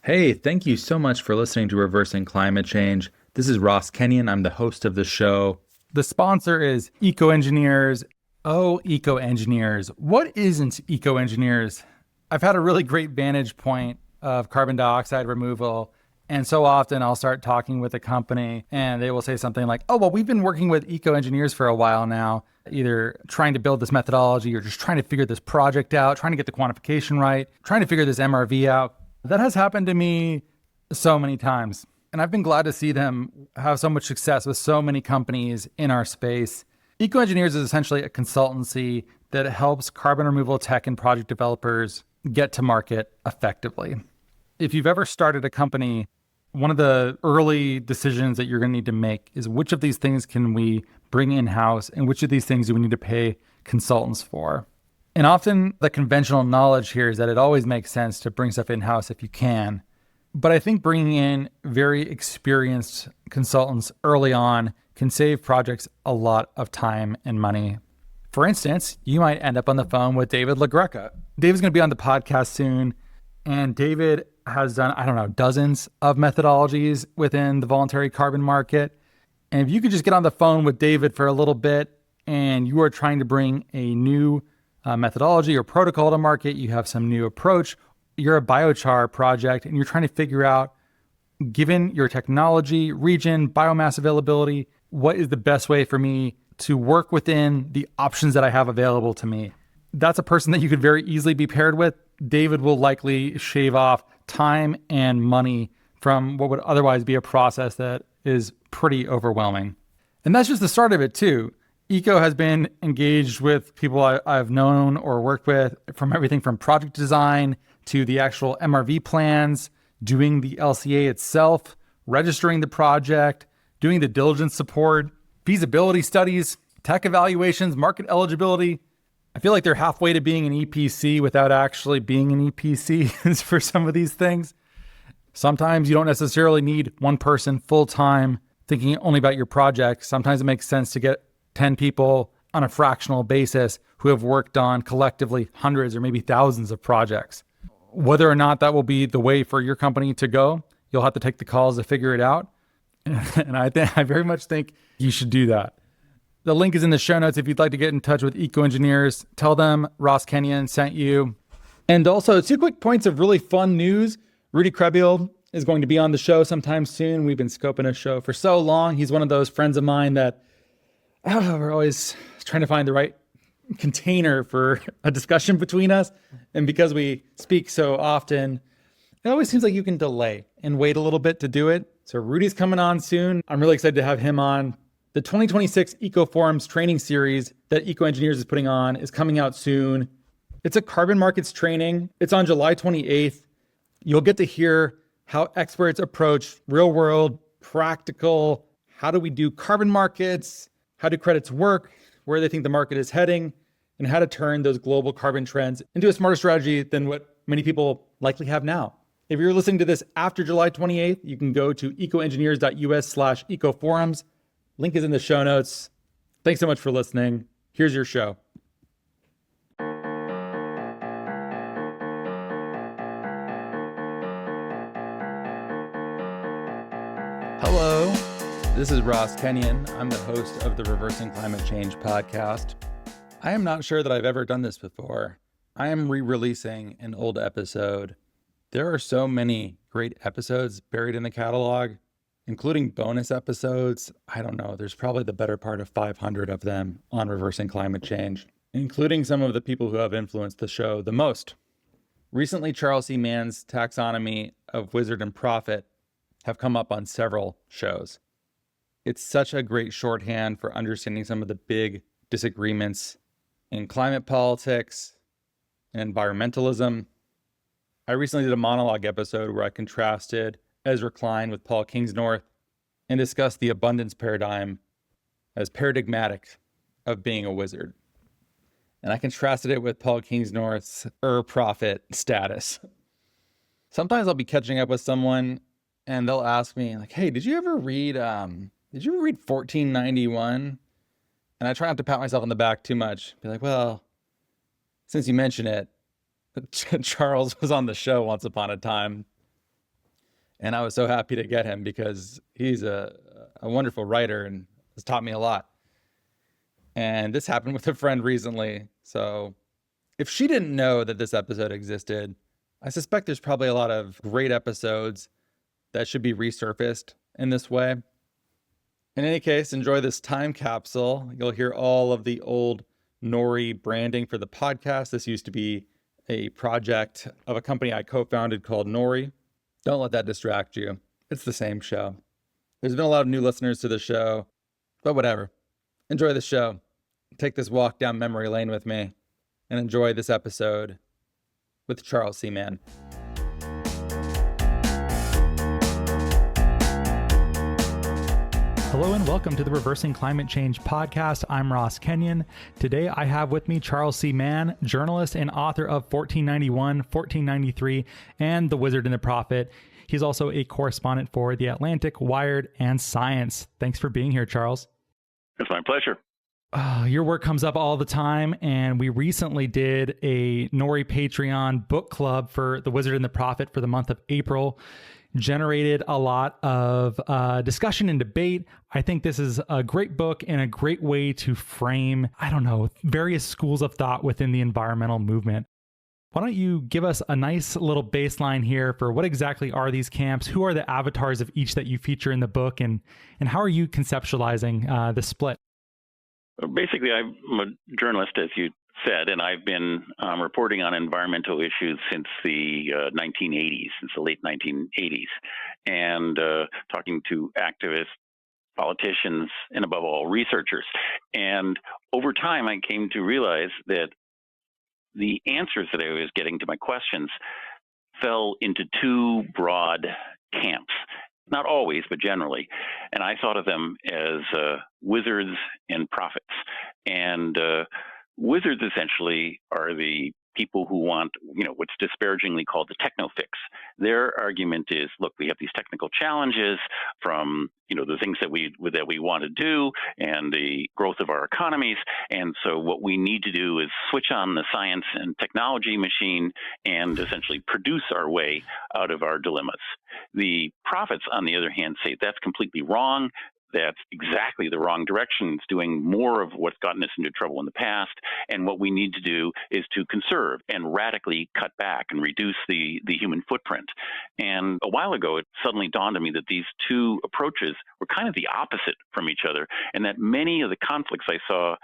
Hey, thank you so much for listening to Reversing Climate Change. This is Ross Kenyon. I'm the host of the show. The sponsor is Eco Engineers. Oh, Eco Engineers. What isn't Eco Engineers? I've had a really great vantage point of carbon dioxide removal. And so often I'll start talking with a company and they will say something like, oh, well, we've been working with Eco Engineers for a while now, either trying to build this methodology or just trying to figure this project out, trying to get the quantification right, trying to figure this MRV out. That has happened to me so many times. And I've been glad to see them have so much success with so many companies in our space. Eco Engineers is essentially a consultancy that helps carbon removal tech and project developers get to market effectively. If you've ever started a company, one of the early decisions that you're going to need to make is which of these things can we bring in-house and which of these things do we need to pay consultants for? And often the conventional knowledge here is that it always makes sense to bring stuff in-house if you can. But I think bringing in very experienced consultants early on can save projects a lot of time and money. For instance, you might end up on the phone with David LaGreca. David's going to be on the podcast soon. And David has done, dozens of methodologies within the voluntary carbon market. And if you could just get on the phone with David for a little bit and you are trying to bring a new methodology or protocol to market, you have some new approach, you're a biochar project and you're trying to figure out, given your technology, region, biomass availability, what is the best way for me to work within the options that I have available to me? That's a person that you could very easily be paired with. David will likely shave off time and money from what would otherwise be a process that is pretty overwhelming. And that's just the start of it too. Eco has been engaged with people I've known or worked with, from everything from project design to the actual MRV plans, doing the LCA itself, registering the project, doing the diligence support, feasibility studies, tech evaluations, market eligibility. I feel like they're halfway to being an EPC without actually being an EPC for some of these things. Sometimes you don't necessarily need one person full-time thinking only about your project. Sometimes it makes sense to get 10 people on a fractional basis who have worked on collectively hundreds or maybe thousands of projects. Whether or not that will be the way for your company to go, you'll have to take the calls to figure it out. And I very much think you should do that. The link is in the show notes if you'd like to get in touch with Eco Engineers. Tell them Ross Kenyon sent you. And also, 2 quick points of really fun news. Rudy Krebiel is going to be on the show sometime soon. We've been scoping a show for so long. He's one of those friends of mine that we're always trying to find the right container for a discussion between us. And because we speak so often, it always seems like you can delay and wait a little bit to do it. So Rudy's coming on soon. I'm really excited to have him on. The 2026 Eco Forums training series that Eco Engineers is putting on is coming out soon. It's a carbon markets training. It's on July 28th. You'll get to hear how experts approach real world, practical, how do we do carbon markets? How do credits work, where they think the market is heading, and how to turn those global carbon trends into a smarter strategy than what many people likely have now. If you're listening to this after July 28th, you can go to ecoengineers.us/ecoforums. Link is in the show notes. Thanks so much for listening. Here's your show. Hello. This is Ross Kenyon. I'm the host of the Reversing Climate Change podcast. I am not sure that I've ever done this before. I am re-releasing an old episode. There are so many great episodes buried in the catalog, including bonus episodes. I don't know, there's probably the better part of 500 of them on reversing climate change, including some of the people who have influenced the show the most. Recently, Charles C. Mann's taxonomy of wizard and prophet have come up on several shows. It's such a great shorthand for understanding some of the big disagreements in climate politics and environmentalism. I recently did a monologue episode where I contrasted Ezra Klein with Paul Kingsnorth and discussed the abundance paradigm as paradigmatic of being a wizard. And I contrasted it with Paul Kingsnorth's prophet status. Sometimes I'll be catching up with someone and they'll ask me like, hey, did you ever read 1491? And I try not to pat myself on the back too much. Be like, well, since you mention it, Charles was on the show once upon a time. And I was so happy to get him because he's a wonderful writer and has taught me a lot. And this happened with a friend recently. So if she didn't know that this episode existed, I suspect there's probably a lot of great episodes that should be resurfaced in this way. In any case, enjoy this time capsule. You'll hear all of the old Nori branding for the podcast. This used to be a project of a company I co-founded called Nori. Don't let that distract you. It's the same show. There's been a lot of new listeners to the show, but whatever. Enjoy the show. Take this walk down memory lane with me and enjoy this episode with Charles C. Mann. Hello and welcome to the Reversing Climate Change podcast. I'm Ross Kenyon. Today I have with me Charles C. Mann, journalist and author of 1491, 1493, and The Wizard and the Prophet. He's also a correspondent for The Atlantic, Wired, and Science. Thanks for being here, Charles. It's my pleasure. Your work comes up all the time, and we recently did a Nori Patreon book club for The Wizard and the Prophet for the month of April. Generated a lot of discussion and debate. I think this is a great book and a great way to frame, various schools of thought within the environmental movement. Why don't you give us a nice little baseline here for what exactly are these camps? Who are the avatars of each that you feature in the book? And how are you conceptualizing the split? Basically, I'm a journalist, as you said, and I've been reporting on environmental issues since the 1980s, since the late 1980s, and talking to activists, politicians, and above all, researchers. And over time, I came to realize that the answers that I was getting to my questions fell into two broad camps. Not always, but generally. And I thought of them as wizards and prophets. And wizards essentially are the people who want, what's disparagingly called the techno fix. Their argument is, look, we have these technical challenges from, the things that we want to do and the growth of our economies. And so what we need to do is switch on the science and technology machine and essentially produce our way out of our dilemmas. The prophets, on the other hand, say that's completely wrong. That's exactly the wrong direction. It's doing more of what's gotten us into trouble in the past. And what we need to do is to conserve and radically cut back and reduce the human footprint. And a while ago, it suddenly dawned on me that these two approaches were kind of the opposite from each other, and that many of the conflicts I saw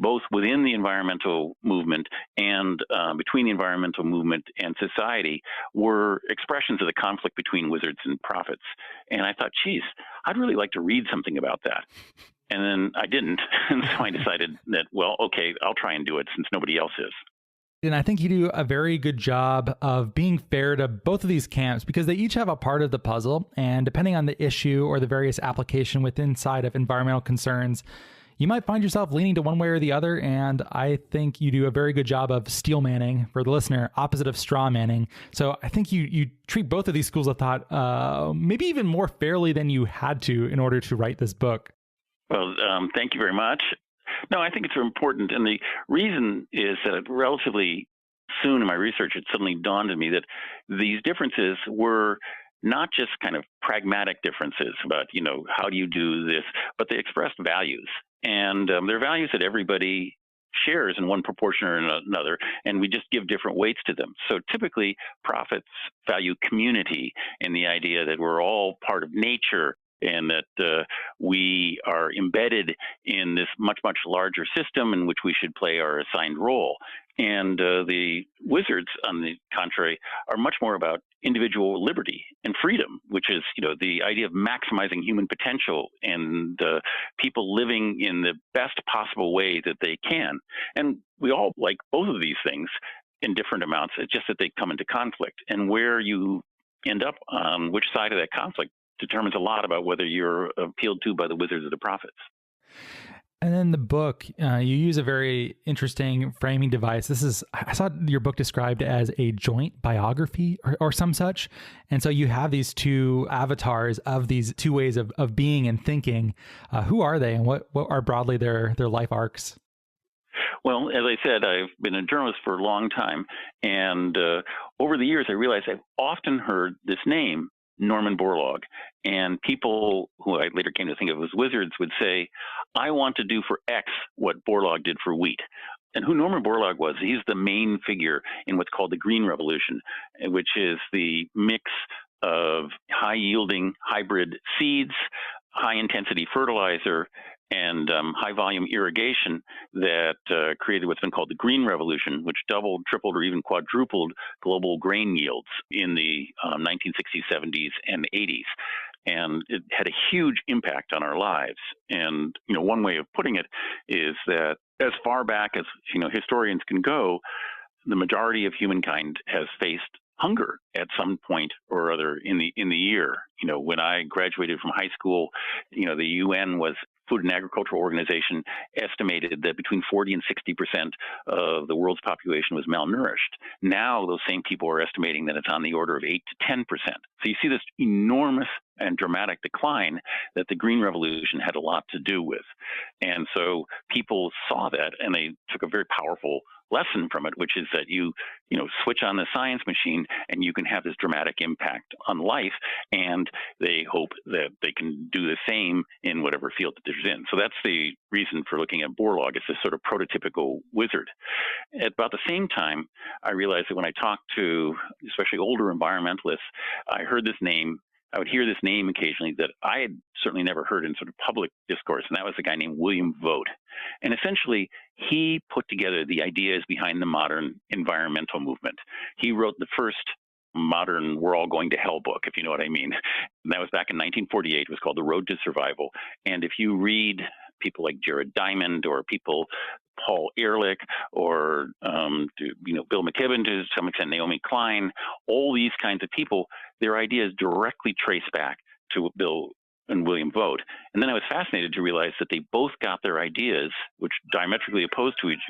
both within the environmental movement and between the environmental movement and society were expressions of the conflict between wizards and prophets. And I thought, geez, I'd really like to read something about that. And then I didn't. And so I decided that, well, okay, I'll try and do it since nobody else is. And I think you do a very good job of being fair to both of these camps because they each have a part of the puzzle. And depending on the issue or the various application within side of environmental concerns, you might find yourself leaning to one way or the other, and I think you do a very good job of steel manning, for the listener, opposite of straw manning. So I think you treat both of these schools of thought maybe even more fairly than you had to in order to write this book. Well, thank you very much. No, I think it's important, and the reason is that relatively soon in my research, it suddenly dawned on me that these differences were not just kind of pragmatic differences about, how do you do this, but they expressed values. And they're values that everybody shares in one proportion or another, and we just give different weights to them. So typically, prophets value community and the idea that we're all part of nature and that we are embedded in this much, much larger system in which we should play our assigned role. And the wizards, on the contrary, are much more about individual liberty and freedom, which is, the idea of maximizing human potential and people living in the best possible way that they can. And we all like both of these things in different amounts. It's just that they come into conflict. And where you end up on which side of that conflict determines a lot about whether you're appealed to by the wizards or the prophets. And in the book, you use a very interesting framing device. I saw your book described as a joint biography or some such. And so you have these two avatars of these two ways of being and thinking. Who are they and what are broadly their life arcs? Well, as I said, I've been a journalist for a long time. And over the years, I realized I've often heard this name Norman Borlaug. And people who I later came to think of as wizards would say, I want to do for X what Borlaug did for wheat. And who Norman Borlaug was, he's the main figure in what's called the Green Revolution, which is the mix of high-yielding hybrid seeds, high-intensity fertilizer, and high-volume irrigation that created what's been called the Green Revolution, which doubled, tripled, or even quadrupled global grain yields in the 1960s, 70s, and 80s. And it had a huge impact on our lives. And, one way of putting it is that as far back as, historians can go, the majority of humankind has faced hunger at some point or other in the year. When I graduated from high school, the UN was Food and Agriculture Organization estimated that between 40 and 60% of the world's population was malnourished. Now, those same people are estimating that it's on the order of 8 to 10%. So you see this enormous and dramatic decline that the Green Revolution had a lot to do with. And so people saw that, and they took a very powerful lesson from it, which is that you switch on the science machine and you can have this dramatic impact on life, and they hope that they can do the same in whatever field that they're in. So that's the reason for looking at Borlaug as this sort of prototypical wizard. At about the same time, I realized that when I talked to especially older environmentalists, I would hear this name occasionally that I had certainly never heard in sort of public discourse, and that was a guy named William Vogt. And essentially, he put together the ideas behind the modern environmental movement. He wrote the first modern "We're All Going to Hell" book, if you know what I mean. And that was back in 1948. It was called The Road to Survival. And if you read people like Jared Diamond or people Paul Ehrlich or Bill McKibben, to some extent Naomi Klein, all these kinds of people, their ideas directly trace back to Bill and William Vogt. And then I was fascinated to realize that they both got their ideas, which diametrically opposed to each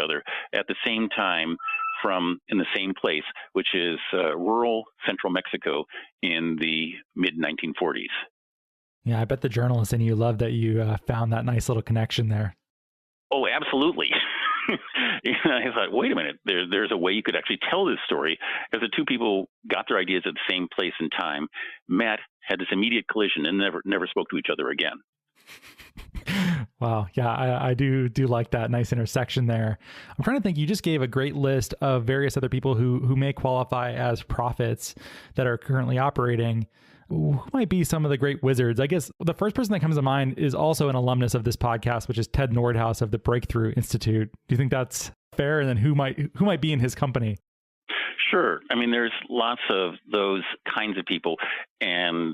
other, at the same time in the same place, which is rural central Mexico in the mid-1940s. Yeah, I bet the journalist in you loved that you found that nice little connection there. Oh, absolutely. I thought, wait a minute, there's a way you could actually tell this story, as the two people got their ideas at the same place and time, met, had this immediate collision, and never spoke to each other again. Wow. Yeah, I do like that nice intersection there. I'm trying to think, you just gave a great list of various other people who may qualify as prophets that are currently operating. Who might be some of the great wizards? I guess the first person that comes to mind is also an alumnus of this podcast, which is Ted Nordhaus of the Breakthrough Institute. Do you think that's fair? And then who might be in his company? Sure. I mean, there's lots of those kinds of people, and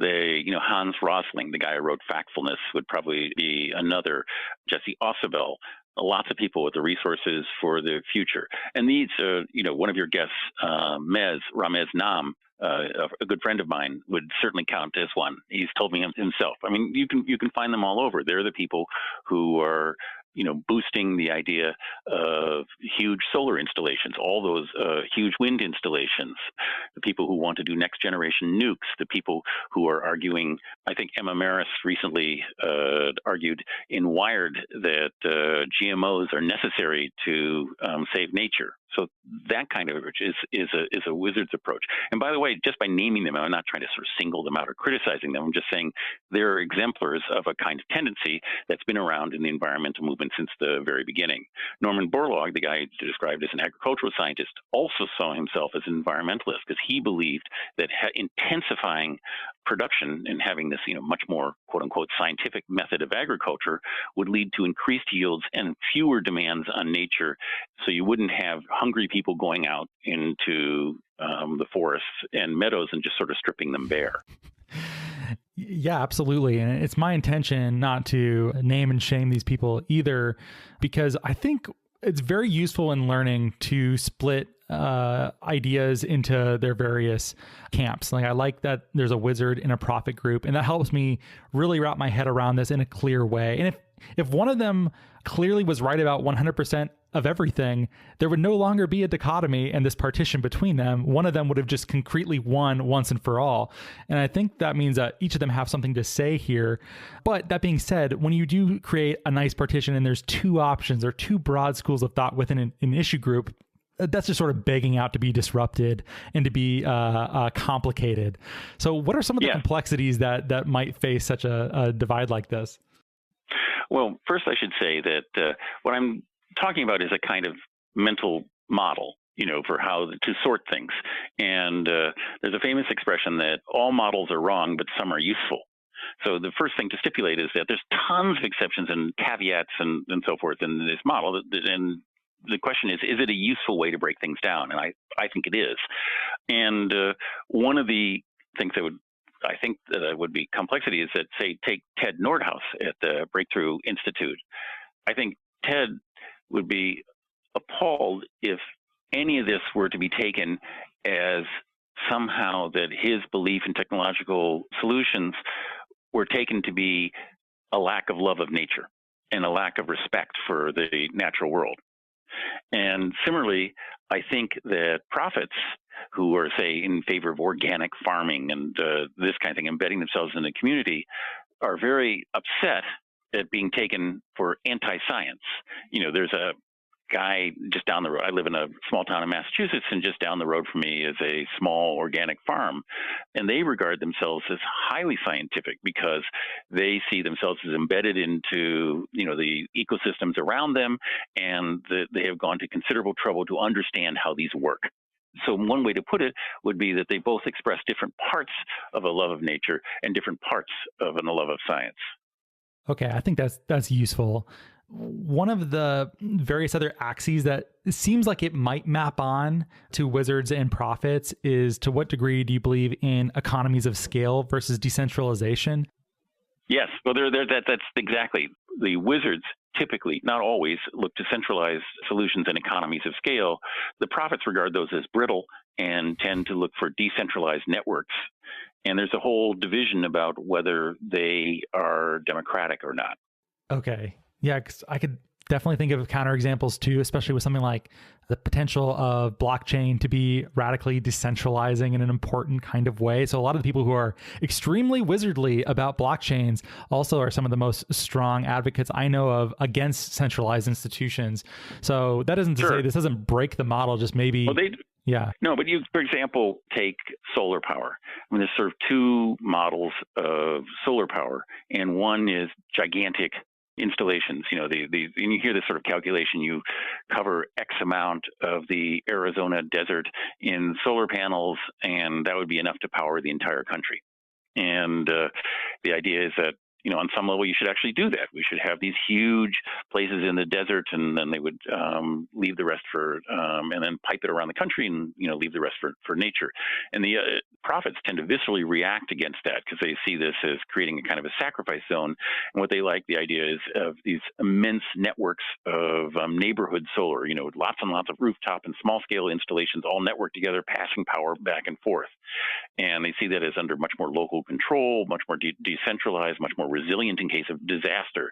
Hans Rosling, the guy who wrote Factfulness, would probably be another. Jesse Ausubel. Lots of people with the resources for the future. And these, one of your guests, Ramez Nam, a good friend of mine, would certainly count as one. He's told me himself. I mean, you can find them all over. They're the people who are boosting the idea of huge solar installations, all those huge wind installations, the people who want to do next generation nukes, the people who are arguing. I think Emma Maris recently argued in Wired that GMOs are necessary to save nature. So that kind of approach is a wizard's approach. And by the way, just by naming them, I'm not trying to sort of single them out or criticizing them. I'm just saying they're exemplars of a kind of tendency that's been around in the environmental movement since the very beginning. Norman Borlaug, the guy described as an agricultural scientist, also saw himself as an environmentalist because he believed that intensifying production and having this, much more quote unquote scientific method of agriculture would lead to increased yields and fewer demands on nature. So you wouldn't have hungry people going out into the forests and meadows and just sort of stripping them bare. Yeah, absolutely. And it's my intention not to name and shame these people either, because I think it's very useful in learning to split ideas into their various camps. Like, I like that there's a wizard in a prophet group, and that helps me really wrap my head around this in a clear way. And if one of them clearly was right about 100% of everything, there would no longer be a dichotomy and this partition between them. One of them would have just concretely won once and for all. And I think that means that each of them have something to say here. But that being said, when you do create a nice partition and there's two options or two broad schools of thought within an issue group, that's just sort of begging out to be disrupted and to be complicated. So what are some of the complexities that might face such a divide like this? Well, first I should say that what I'm talking about is a kind of mental model, for how to sort things. And there's a famous expression that all models are wrong, but some are useful. So the first thing to stipulate is that there's tons of exceptions and caveats and so forth in this model. And the question is it a useful way to break things down? And I think it is. And one of the things that would be complexity is that, say, take Ted Nordhaus at the Breakthrough Institute. I think Ted would be appalled if any of this were to be taken as somehow that his belief in technological solutions were taken to be a lack of love of nature and a lack of respect for the natural world. And similarly, I think that prophets who are, say, in favor of organic farming and this kind of thing, embedding themselves in the community, are very upset at being taken for anti-science. There's a guy just down the road. I live in a small town in Massachusetts, and just down the road from me is a small organic farm. And they regard themselves as highly scientific because they see themselves as embedded into, the ecosystems around them, and they have gone to considerable trouble to understand how these work. So one way to put it would be that they both express different parts of a love of nature and different parts of a love of science. Okay, I think that's useful. One of the various other axes that seems like it might map on to wizards and prophets is, to what degree do you believe in economies of scale versus decentralization? Yes, well, that's exactly. The wizards typically, not always, look to centralized solutions and economies of scale. The prophets regard those as brittle and tend to look for decentralized networks. And there's a whole division about whether they are democratic or not. Okay. Yeah, because I could definitely think of counterexamples too, especially with something like the potential of blockchain to be radically decentralizing in an important kind of way. So a lot of the people who are extremely wizardly about blockchains also are some of the most strong advocates I know of against centralized institutions. So that isn't to say this doesn't break the model, just maybe... Well, yeah. No, but you, for example, take solar power. I mean, there's sort of two models of solar power, and one is gigantic installations. And you hear this sort of calculation, you cover X amount of the Arizona desert in solar panels, and that would be enough to power the entire country. And the idea is that, on some level, you should actually do that. We should have these huge places in the desert, and then they would leave the rest and then pipe it around the country and, leave the rest for nature. And the prophets tend to viscerally react against that because they see this as creating a kind of a sacrifice zone. And what they like, the idea is of these immense networks of neighborhood solar, lots and lots of rooftop and small scale installations all networked together, passing power back and forth. And they see that as under much more local control, much more decentralized, much more resilient in case of disaster.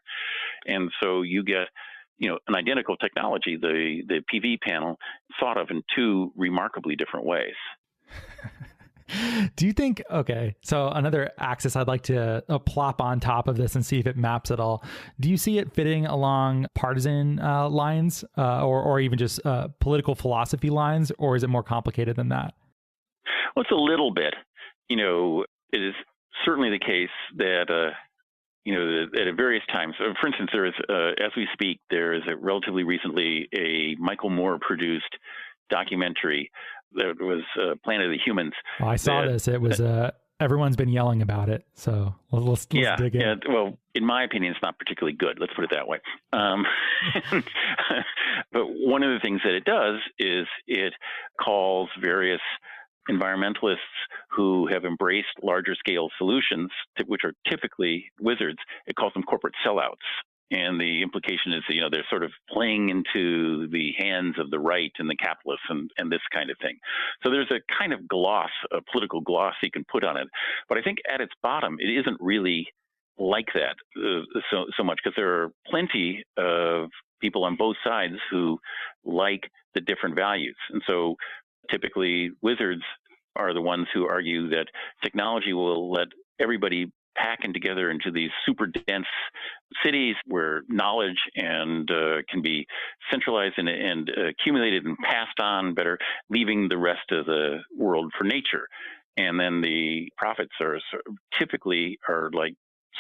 And so you get, an identical technology, the PV panel, thought of in two remarkably different ways. Do you think, okay, so another axis I'd like to plop on top of this and see if it maps at all. Do you see it fitting along partisan lines or even just political philosophy lines, or is it more complicated than that? Well, it's a little bit. It is certainly the case that, at various times, for instance, there is, as we speak, there is relatively recently a Michael Moore produced documentary that was Planet of the Humans. Oh, I saw this. It was, everyone's been yelling about it. So let's dig in. Yeah, well, in my opinion, it's not particularly good. Let's put it that way. But one of the things that it does is it calls various environmentalists who have embraced larger scale solutions, which are typically wizards, it calls them corporate sellouts. And the implication is, they're sort of playing into the hands of the right and the capitalists and this kind of thing. So there's a kind of gloss, a political gloss you can put on it. But I think at its bottom, it isn't really like that so much, because there are plenty of people on both sides who like the different values. And so typically, wizards are the ones who argue that technology will let everybody packing together into these super dense cities where knowledge and can be centralized and accumulated and passed on better, leaving the rest of the world for nature. And then the prophets are typically like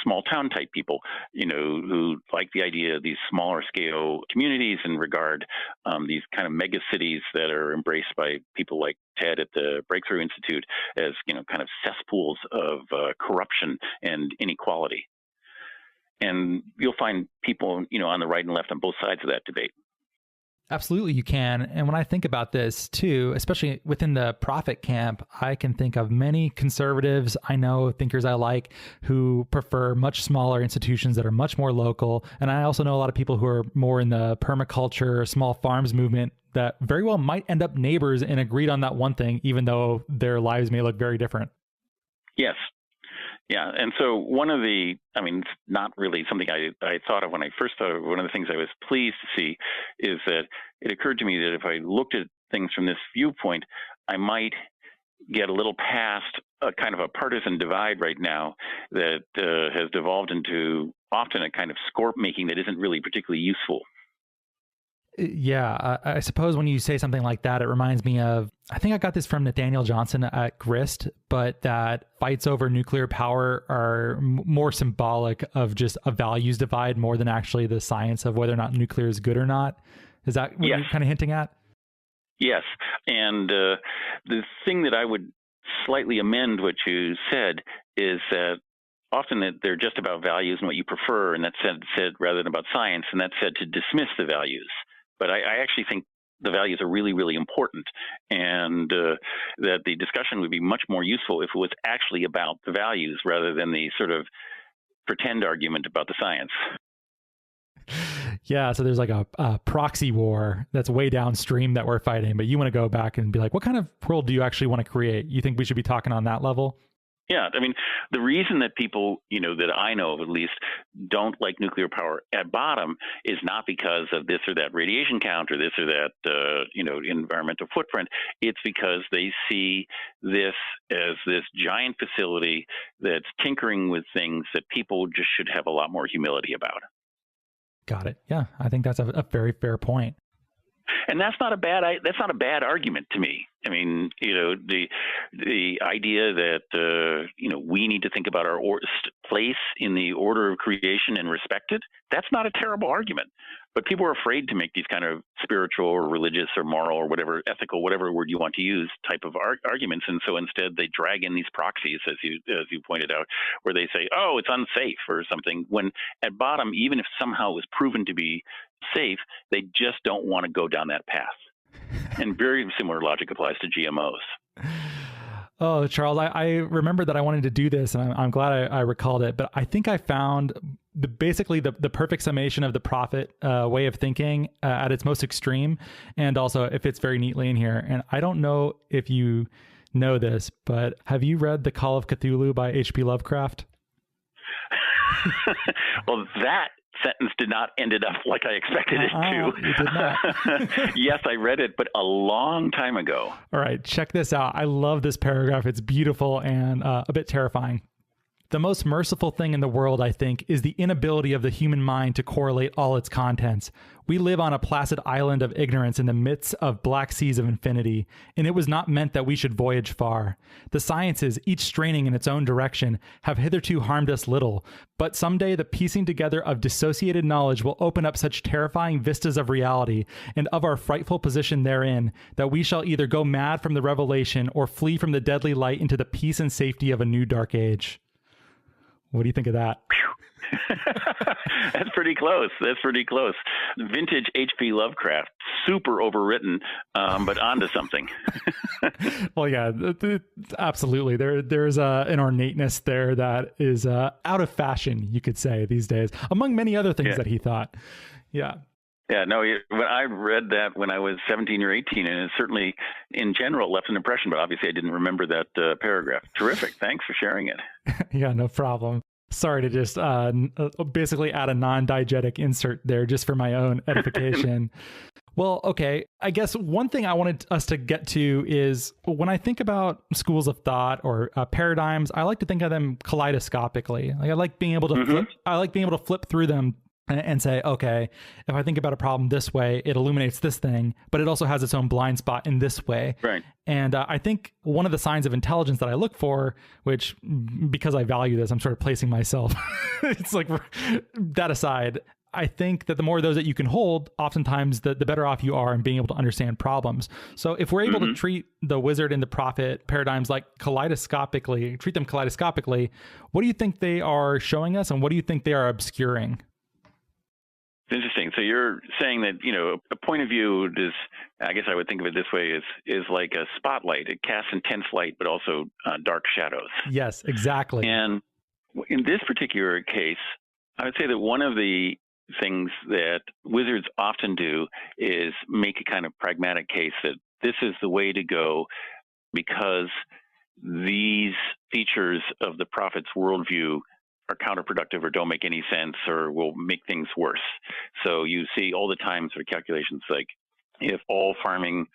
small town type people, who like the idea of these smaller scale communities and regard these kind of mega cities that are embraced by people like Ted at the Breakthrough Institute as, kind of cesspools of corruption and inequality. And you'll find people, on the right and left on both sides of that debate. Absolutely, you can. And when I think about this too, especially within the prophet camp, I can think of many conservatives I know, thinkers I like, who prefer much smaller institutions that are much more local. And I also know a lot of people who are more in the permaculture, small farms movement that very well might end up neighbors and agreed on that one thing, even though their lives may look very different. Yes. Yeah. And so it's not really something I thought of when I first thought of. One of the things I was pleased to see is that it occurred to me that if I looked at things from this viewpoint, I might get a little past a kind of a partisan divide right now that has devolved into often a kind of score making that isn't really particularly useful. Yeah, I suppose when you say something like that, it reminds me of, I think I got this from Nathaniel Johnson at Grist, but that fights over nuclear power are more symbolic of just a values divide more than actually the science of whether or not nuclear is good or not. Is that what you're kind of hinting at? Yes. And the thing that I would slightly amend what you said is that often that they're just about values and what you prefer, and that's said rather than about science, and that's said to dismiss the values. But I actually think the values are really, really important, and that the discussion would be much more useful if it was actually about the values rather than the sort of pretend argument about the science. Yeah, so there's like a proxy war that's way downstream that we're fighting, but you want to go back and be like, what kind of world do you actually want to create? You think we should be talking on that level? Yeah, I mean, the reason that people, that I know of at least, don't like nuclear power at bottom is not because of this or that radiation count or this or that, environmental footprint. It's because they see this as this giant facility that's tinkering with things that people just should have a lot more humility about. Got it. Yeah, I think that's a very fair point. And that's not a bad argument to me. I mean, the idea that we need to think about our place in the order of creation and respect it, that's not a terrible argument. But people are afraid to make these kind of spiritual or religious or moral or whatever, ethical, whatever word you want to use, type of arguments. And so instead they drag in these proxies, as you pointed out, where they say, oh, it's unsafe or something, when at bottom, even if somehow it was proven to be safe, they just don't want to go down that path. And very similar logic applies to GMOs. Oh, Charles, I remember that I wanted to do this, and I'm glad I recalled it. But I think I found basically the perfect summation of the prophet way of thinking at its most extreme, and also it fits very neatly in here. And I don't know if you know this, but have you read The Call of Cthulhu by H.P. Lovecraft? Well, that sentence did not ended up like I expected it to. You did not. Yes, I read it, but a long time ago. All right, check this out. I love this paragraph. It's beautiful and a bit terrifying. The most merciful thing in the world, I think, is the inability of the human mind to correlate all its contents. We live on a placid island of ignorance in the midst of black seas of infinity, and it was not meant that we should voyage far. The sciences, each straining in its own direction, have hitherto harmed us little, but someday the piecing together of dissociated knowledge will open up such terrifying vistas of reality and of our frightful position therein, that we shall either go mad from the revelation or flee from the deadly light into the peace and safety of a new dark age. What do you think of that? That's pretty close. Vintage H.P. Lovecraft, super overwritten, but onto something. Well, yeah, absolutely. There's an ornateness there that is out of fashion, you could say, these days, among many other things that he thought. Yeah. Yeah, no, when I read that when I was 17 or 18, and it certainly, in general, left an impression, but obviously I didn't remember that paragraph. Terrific. Thanks for sharing it. Yeah, no problem. Sorry to just basically add a non-diegetic insert there just for my own edification. Well, okay. I guess one thing I wanted us to get to is when I think about schools of thought or paradigms, I like to think of them kaleidoscopically. Like I like being able to flip. I like being able to flip through them and say, okay, if I think about a problem this way, it illuminates this thing, but it also has its own blind spot in this way. Right. And I think one of the signs of intelligence that I look for, which because I value this, I'm sort of placing myself, it's like that aside, I think that the more of those that you can hold, oftentimes the better off you are in being able to understand problems. So if we're able to treat the wizard and the prophet paradigms like treat them kaleidoscopically, what do you think they are showing us and what do you think they are obscuring? It's interesting. So you're saying that, a point of view is, I guess I would think of it this way, is like a spotlight. It casts intense light, but also dark shadows. Yes, exactly. And in this particular case, I would say that one of the things that wizards often do is make a kind of pragmatic case that this is the way to go because these features of the prophet's worldview are counterproductive or don't make any sense or will make things worse. So you see all the time sort of calculations like if all farming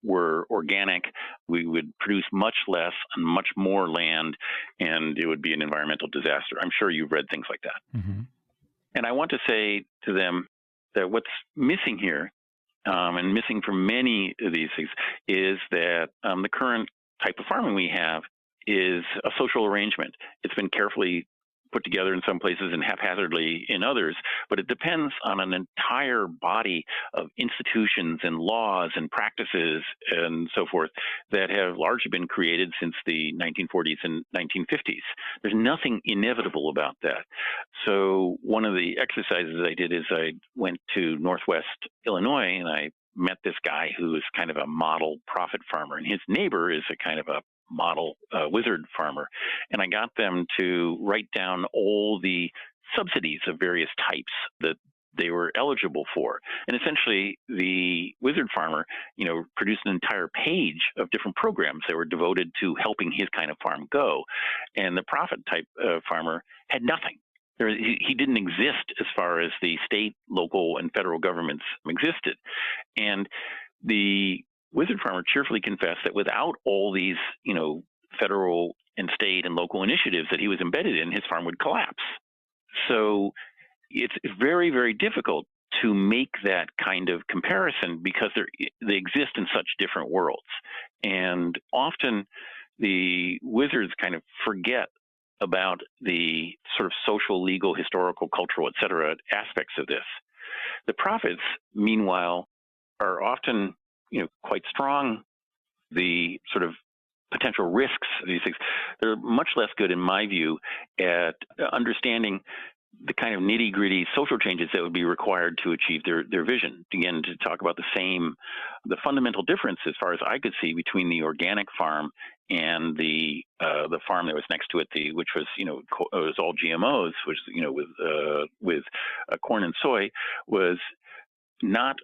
were organic, we would produce much less on much more land and it would be an environmental disaster. I'm sure you've read things like that. Mm-hmm. And I want to say to them that what's missing here, and missing from many of these things, is that the current type of farming we have is a social arrangement. It's been carefully put together in some places and haphazardly in others, but it depends on an entire body of institutions and laws and practices and so forth that have largely been created since the 1940s and 1950s. There's nothing inevitable about that. So one of the exercises I did is I went to Northwest Illinois and I met this guy who is kind of a model prophet farmer, and his neighbor is a kind of a model wizard farmer. And I got them to write down all the subsidies of various types that they were eligible for. And essentially, the wizard farmer, produced an entire page of different programs that were devoted to helping his kind of farm go. And the prophet type farmer had nothing. He didn't exist as far as the state, local, and federal governments existed. And the wizard farmer cheerfully confessed that without all these, federal and state and local initiatives that he was embedded in, his farm would collapse. So it's very, very difficult to make that kind of comparison because they exist in such different worlds. And often the wizards kind of forget about the sort of social, legal, historical, cultural, et cetera, aspects of this. The prophets, meanwhile, are often quite strong. The sort of potential risks of these things, they're much less good, in my view, at understanding the kind of nitty-gritty social changes that would be required to achieve their vision. Again, to talk about the fundamental difference, as far as I could see, between the organic farm and the farm that was next to it, which was it was all GMOs, which with corn and soy, was not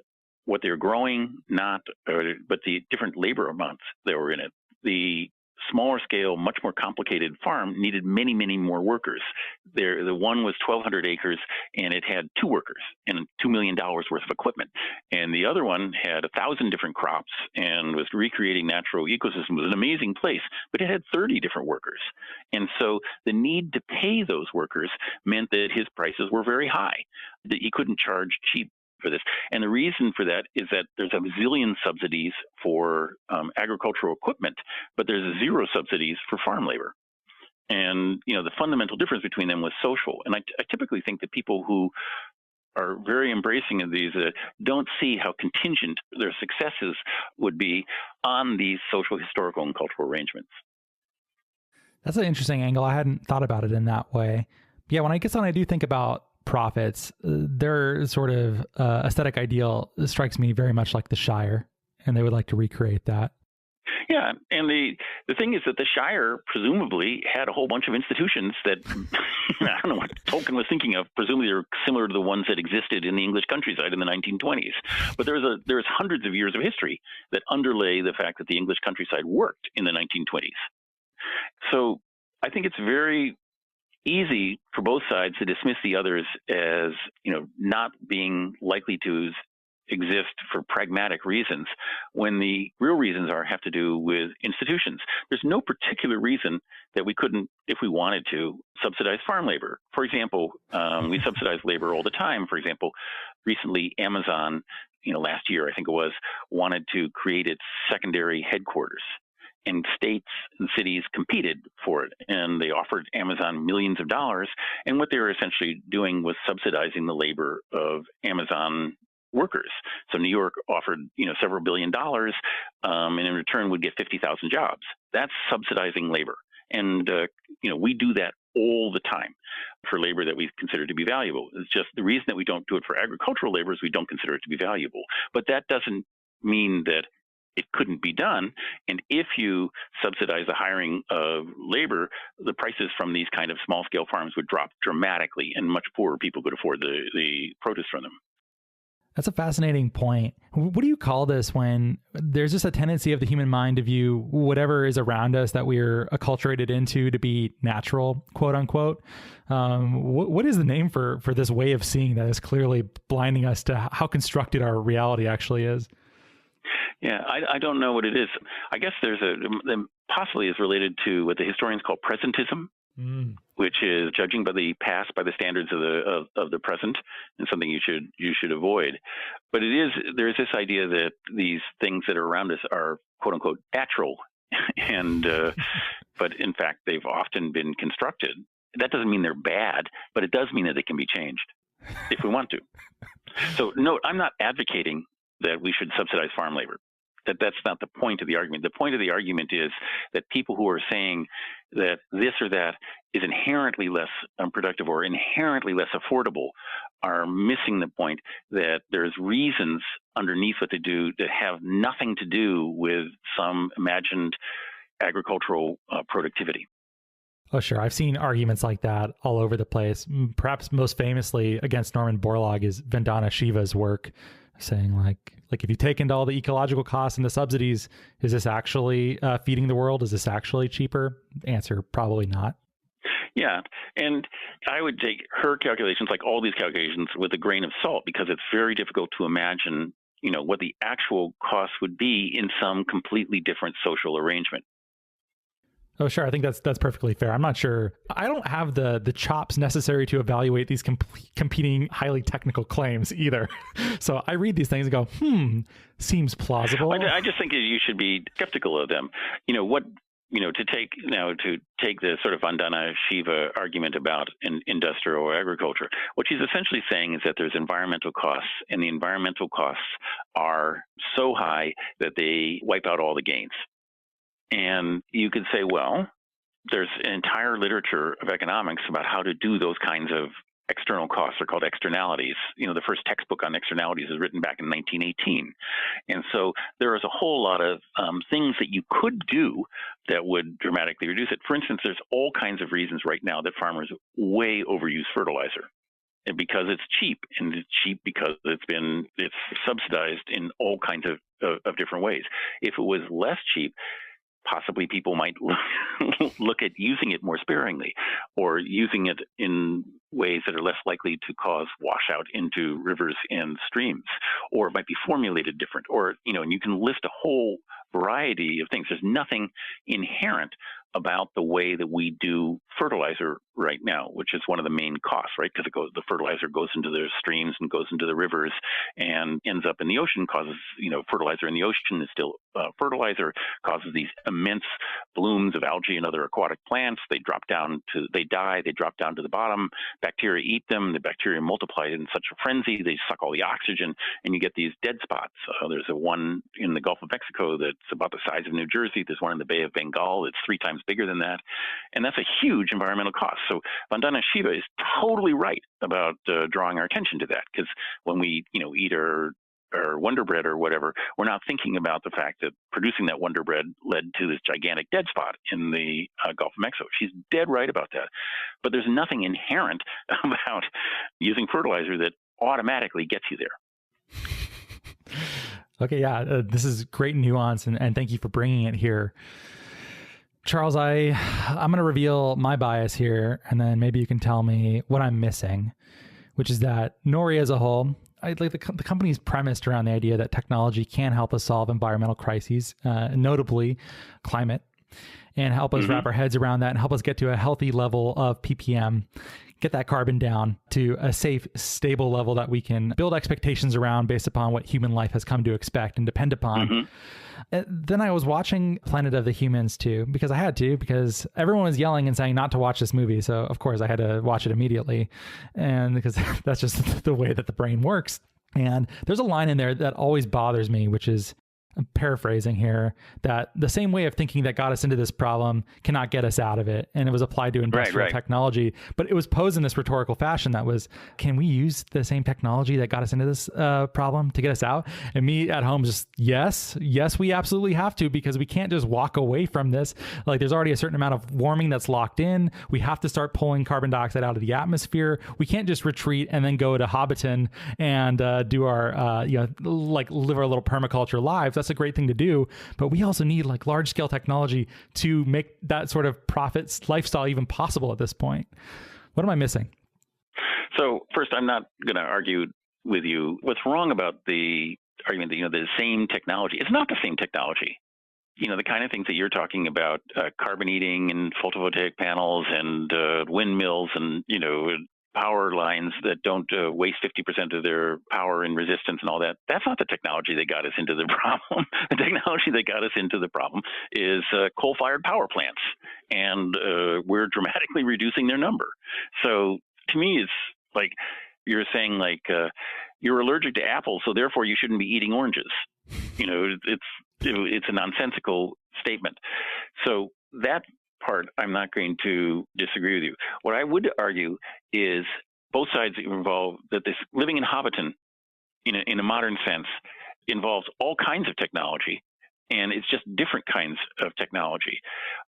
what they were growing, but the different labor amounts that were in it. The smaller scale, much more complicated farm needed many, many more workers. The one was 1,200 acres and it had 2 workers and $2 million worth of equipment. And the other one had 1,000 different crops and was recreating natural ecosystems. It was an amazing place, but it had 30 different workers. And so the need to pay those workers meant that his prices were very high, that he couldn't charge cheap for this. And the reason for that is that there's a zillion subsidies for agricultural equipment, but there's 0 subsidies for farm labor. And, the fundamental difference between them was social. And I typically think that people who are very embracing of these don't see how contingent their successes would be on these social, historical, and cultural arrangements. That's an interesting angle. I hadn't thought about it in that way. Yeah, when I do think about prophets, their sort of aesthetic ideal strikes me very much like the Shire, and they would like to recreate that. Yeah, and the thing is that the Shire presumably had a whole bunch of institutions that I don't know what Tolkien was thinking of. Presumably they're similar to the ones that existed in the English countryside in the 1920s. But there's hundreds of years of history that underlay the fact that the English countryside worked in the 1920s. So I think it's very easy for both sides to dismiss the others as, not being likely to exist for pragmatic reasons when the real reasons have to do with institutions. There's no particular reason that we couldn't, if we wanted to, subsidize farm labor. For example, we subsidize labor all the time. For example, recently Amazon, last year I think it was, wanted to create its secondary headquarters. And states and cities competed for it, and they offered Amazon millions of dollars. And what they were essentially doing was subsidizing the labor of Amazon workers. So New York offered, several $billion, and in return would get 50,000 jobs. That's subsidizing labor. And, we do that all the time for labor that we consider to be valuable. It's just the reason that we don't do it for agricultural labor is we don't consider it to be valuable. But that doesn't mean that it couldn't be done. And if you subsidize the hiring of labor, the prices from these kind of small scale farms would drop dramatically, and much poorer people could afford the produce from them. That's a fascinating point. What do you call this when there's just a tendency of the human mind to view whatever is around us that we're acculturated into to be natural, quote unquote? What is the name for this way of seeing that is clearly blinding us to how constructed our reality actually is? Yeah, I don't know what it is. I guess possibly is related to what the historians call presentism, which is judging by the past by the standards of the present, and something you should avoid. But there's this idea that these things that are around us are quote unquote natural, and but in fact they've often been constructed. That doesn't mean they're bad, but it does mean that they can be changed if we want to. So no, I'm not advocating that we should subsidize farm labor. That's not the point of the argument. The point of the argument is that people who are saying that this or that is inherently less productive or inherently less affordable are missing the point that there's reasons underneath what they do that have nothing to do with some imagined agricultural productivity. Oh, sure. I've seen arguments like that all over the place. Perhaps most famously against Norman Borlaug is Vandana Shiva's work, saying like if you take into all the ecological costs and the subsidies, is this actually feeding the world? Is this actually cheaper? Answer, probably not. Yeah. And I would take her calculations, like all these calculations, with a grain of salt, because it's very difficult to imagine, what the actual cost would be in some completely different social arrangement. Oh, sure. I think that's perfectly fair. I'm not sure. I don't have the chops necessary to evaluate these competing highly technical claims either. So I read these things and go, seems plausible. I just think you should be skeptical of them. To take the sort of Vandana Shiva argument about industrial or agriculture, what she's essentially saying is that there's environmental costs, and the environmental costs are so high that they wipe out all the gains. And you could say, well, there's an entire literature of economics about how to do those kinds of external costs. They're called externalities. The first textbook on externalities was written back in 1918. And so there is a whole lot of things that you could do that would dramatically reduce it. For instance, there's all kinds of reasons right now that farmers way overuse fertilizer. And because it's cheap, and it's cheap because it's subsidized in all kinds of different ways. If it was less cheap, possibly people might look at using it more sparingly, or using it in ways that are less likely to cause washout into rivers and streams, or it might be formulated different, or, and you can list a whole variety of things. There's nothing inherent about the way that we do fertilizer right now, which is one of the main costs, right? Because the fertilizer goes into the streams and goes into the rivers and ends up in the ocean, causes, fertilizer in the ocean is still fertilizer, causes these immense blooms of algae and other aquatic plants. They die, they drop down to the bottom. Bacteria eat them. The bacteria multiply in such a frenzy, they suck all the oxygen, and you get these dead spots. There's one in the Gulf of Mexico that's about the size of New Jersey. There's one in the Bay of Bengal that's 3 times bigger than that. And that's a huge environmental cost. So Vandana Shiva is totally right about drawing our attention to that, because when we, eat our Wonder Bread or whatever, we're not thinking about the fact that producing that Wonder Bread led to this gigantic dead spot in the Gulf of Mexico. She's dead right about that. But there's nothing inherent about using fertilizer that automatically gets you there. Okay, yeah, this is great nuance, and thank you for bringing it here. Charles, I'm going to reveal my bias here, and then maybe you can tell me what I'm missing, which is that Nori as a whole, like the company's premised around the idea that technology can help us solve environmental crises, notably climate, and help us wrap our heads around that and help us get to a healthy level of ppm, get that carbon down to a safe, stable level that we can build expectations around based upon what human life has come to expect and depend upon. Then I was watching Planet of the Humans too, because I had to, because everyone was yelling and saying not to watch this movie. So of course I had to watch it immediately. And because that's just the way that the brain works. And there's a line in there that always bothers me, which is, I'm paraphrasing here, that the same way of thinking that got us into this problem cannot get us out of it. And it was applied to industrial technology, but it was posed in this rhetorical fashion that was, can we use the same technology that got us into this problem to get us out? And me at home just, yes, we absolutely have to, because we can't just walk away from this. Like there's already a certain amount of warming that's locked in. We have to start pulling carbon dioxide out of the atmosphere. We can't just retreat and then go to Hobbiton and do our, like live our little permaculture lives. That's a great thing to do, but we also need like large scale technology to make that sort of profits lifestyle even possible at this point. What am I missing? So first, I'm not going to argue with you. What's wrong about the argument that, the same technology? It's not the same technology. The kind of things that you're talking about, carbon eating and photovoltaic panels and windmills and, power lines that don't waste 50% of their power in resistance and all that. That's not the technology that got us into the problem. The technology that got us into the problem is coal-fired power plants, and we're dramatically reducing their number. So to me, it's like you're saying, like, you're allergic to apples, so therefore you shouldn't be eating oranges. It's a nonsensical statement. So that part, I'm not going to disagree with you. What I would argue is both sides involve that this living in Hobbiton, in a modern sense, involves all kinds of technology, and it's just different kinds of technology.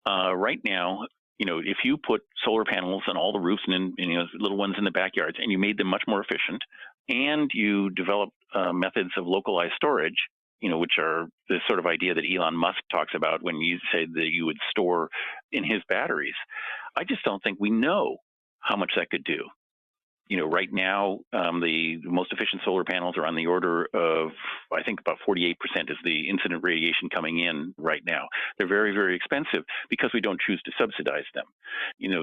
Right now, if you put solar panels on all the roofs and little ones in the backyards, and you made them much more efficient, and you develop methods of localized storage, which are the sort of idea that Elon Musk talks about when you say that you would store in his batteries. I just don't think we know how much that could do. Right now, the most efficient solar panels are on the order of, I think, about 48% is the incident radiation coming in right now. They're very, very expensive because we don't choose to subsidize them.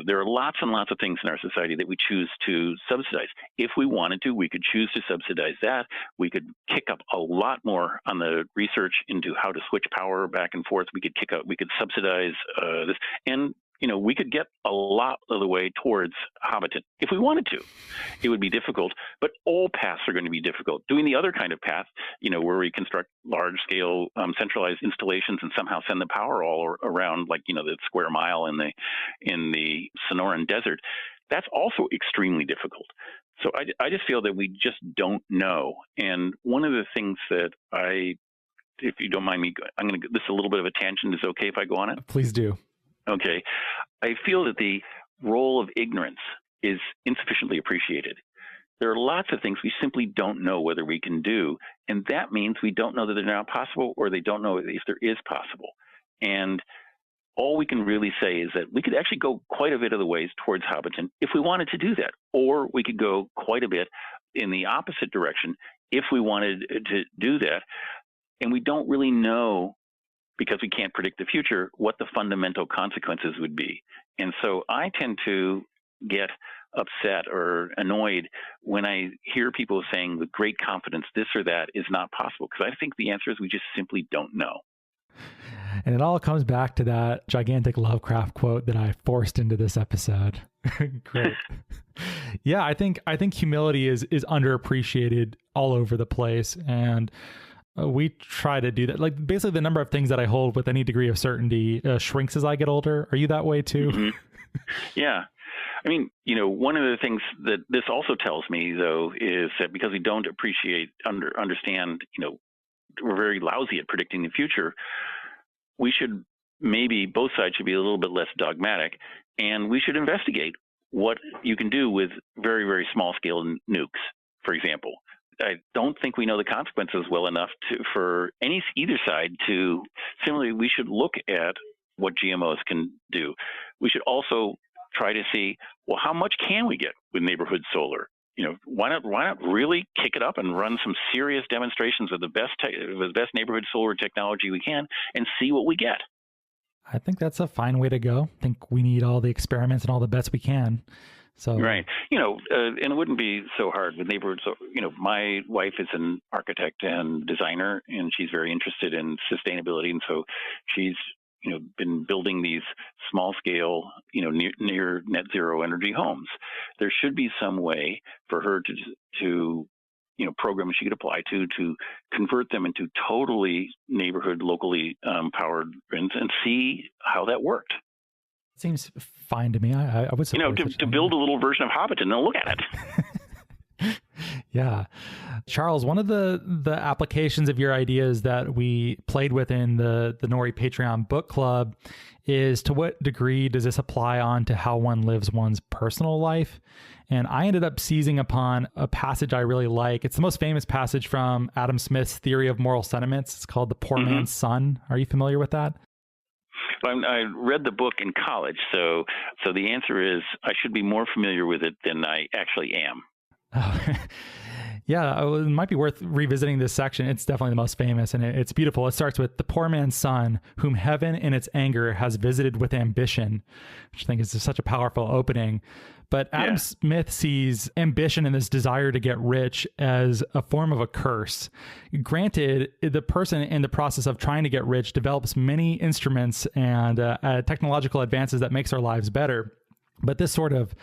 There are lots and lots of things in our society that we choose to subsidize. If we wanted to, we could choose to subsidize that. We could kick up a lot more on the research into how to switch power back and forth. We could subsidize this, and we could get a lot of the way towards Hobbiton if we wanted to. It would be difficult, but all paths are going to be difficult. Doing the other kind of path, where we construct large-scale centralized installations and somehow send the power all around, like the square mile in the Sonoran Desert, that's also extremely difficult. So I just feel that we just don't know. And one of the things that if you don't mind me, I'm going to. This is a little bit of a tangent. Is it okay if I go on it? Please do. Okay. I feel that the role of ignorance is insufficiently appreciated. There are lots of things we simply don't know whether we can do, and that means we don't know that they're not possible, or they don't know if there is possible. And all we can really say is that we could actually go quite a bit of the ways towards Hobbiton if we wanted to do that, or we could go quite a bit in the opposite direction if we wanted to do that. And we don't really know, because we can't predict the future, what the fundamental consequences would be. And so I tend to get upset or annoyed when I hear people saying with great confidence this or that is not possible, because I think the answer is we just simply don't know. And it all comes back to that gigantic Lovecraft quote that I forced into this episode. Great. Yeah, I think humility is underappreciated all over the place, and we try to do that. Like basically the number of things that I hold with any degree of certainty shrinks as I get older. Are you that way too? Mm-hmm. Yeah. I mean, one of the things that this also tells me, though, is that because we don't understand, we're very lousy at predicting the future, both sides should be a little bit less dogmatic, and we should investigate what you can do with very, very small scale nukes, for example. I don't think we know the consequences well enough for either side to. Similarly, we should look at what GMOs can do. We should also try to see, well, how much can we get with neighborhood solar? why not really kick it up and run some serious demonstrations with the best neighborhood solar technology we can and see what we get. I think that's a fine way to go. I think we need all the experiments and all the bets we can. So right, and it wouldn't be so hard with neighborhoods. So, my wife is an architect and designer, and she's very interested in sustainability, and so she's been building these small scale, near net zero energy homes. There should be some way for her to programs she could apply to convert them into totally neighborhood, locally powered and see how that worked. Seems fine to me. I would support to build a little version of Hobbiton and look at it. Yeah. Charles, one of the applications of your ideas that we played with in the Nori Patreon book club is, to what degree does this apply on to how one lives one's personal life? And I ended up seizing upon a passage I really like. It's the most famous passage from Adam Smith's Theory of Moral Sentiments. It's called The Poor Man's Son. Are you familiar with that? Well, I read the book in college, so the answer is I should be more familiar with it than I actually am. Oh, yeah, it might be worth revisiting this section. It's definitely the most famous, and it's beautiful. It starts with the poor man's son, whom heaven in its anger has visited with ambition, which I think is such a powerful opening. But Adam Smith sees ambition and this desire to get rich as a form of a curse. Granted, the person in the process of trying to get rich develops many instruments and technological advances that makes our lives better. But this sort of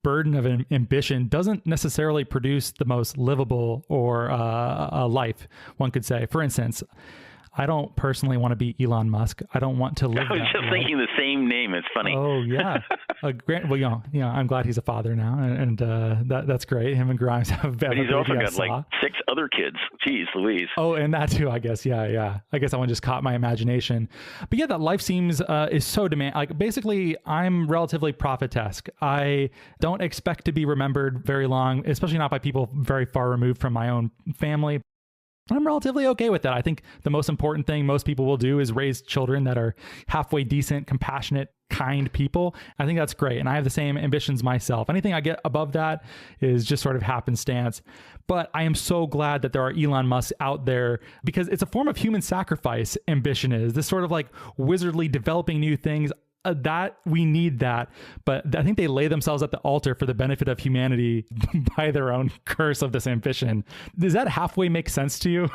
burden of ambition doesn't necessarily produce the most livable or a life, one could say. For instance, I don't personally want to be Elon Musk. I don't want to live. I was just thinking the same name. It's funny. Oh yeah. Well, I'm glad he's a father now, and that's great. Him and Grimes have. But he's also got like 6 other kids. Jeez, Louise. Oh, and that too, I guess. Yeah. I guess that one just caught my imagination. But yeah, that life seems is so demand. Like basically, I'm relatively prophet-esque. I don't expect to be remembered very long, especially not by people very far removed from my own family. I'm relatively okay with that. I think the most important thing most people will do is raise children that are halfway decent, compassionate, kind people. I think that's great. And I have the same ambitions myself. Anything I get above that is just sort of happenstance. But I am so glad that there are Elon Musks out there, because it's a form of human sacrifice. Ambition is this sort of like wizardly developing new things. That we need that, but I think they lay themselves at the altar for the benefit of humanity by their own curse of this ambition. Does that halfway make sense to you?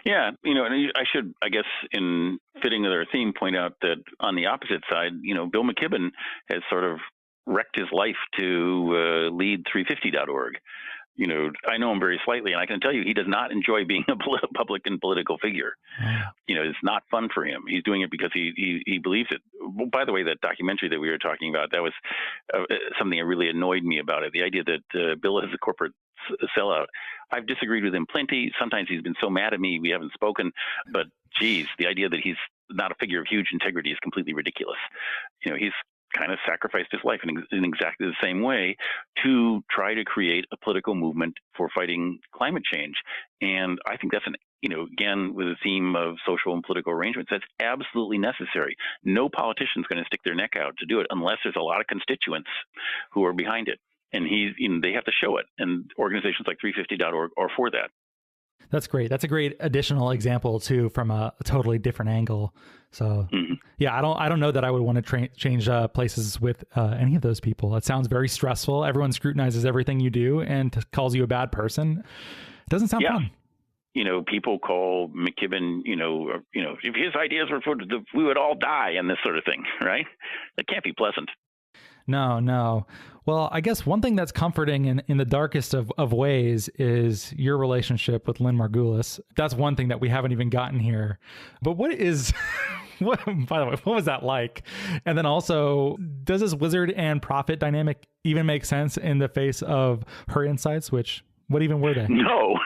Yeah, and I should, I guess, in fitting with our theme, point out that on the opposite side, Bill McKibben has sort of wrecked his life to lead 350.org. I know him very slightly, and I can tell you he does not enjoy being a public and political figure. It's not fun for him. He's doing it because he believes it. Well, by the way, that documentary that we were talking about, that was something that really annoyed me about it. The idea that Bill is a corporate sellout. I've disagreed with him plenty. Sometimes he's been so mad at me we haven't spoken. But geez, the idea that he's not a figure of huge integrity is completely ridiculous. He's kind of sacrificed his life in exactly the same way to try to create a political movement for fighting climate change. And I think that's again, with the theme of social and political arrangements, that's absolutely necessary. No politician's going to stick their neck out to do it unless there's a lot of constituents who are behind it. And they have to show it. And organizations like 350.org are for that. That's great. That's a great additional example too, from a totally different angle. So yeah, I don't know that I would want to change places with any of those people. It sounds very stressful. Everyone scrutinizes everything you do and calls you a bad person. It doesn't sound fun. People call McKibben, if his ideas were for we would all die and this sort of thing, right? That can't be pleasant. No. Well, I guess one thing that's comforting in the darkest of ways is your relationship with Lynn Margulis. That's one thing that we haven't even gotten here. But by the way, what was that like? And then also, does this wizard and prophet dynamic even make sense in the face of her insights, what even were they? No.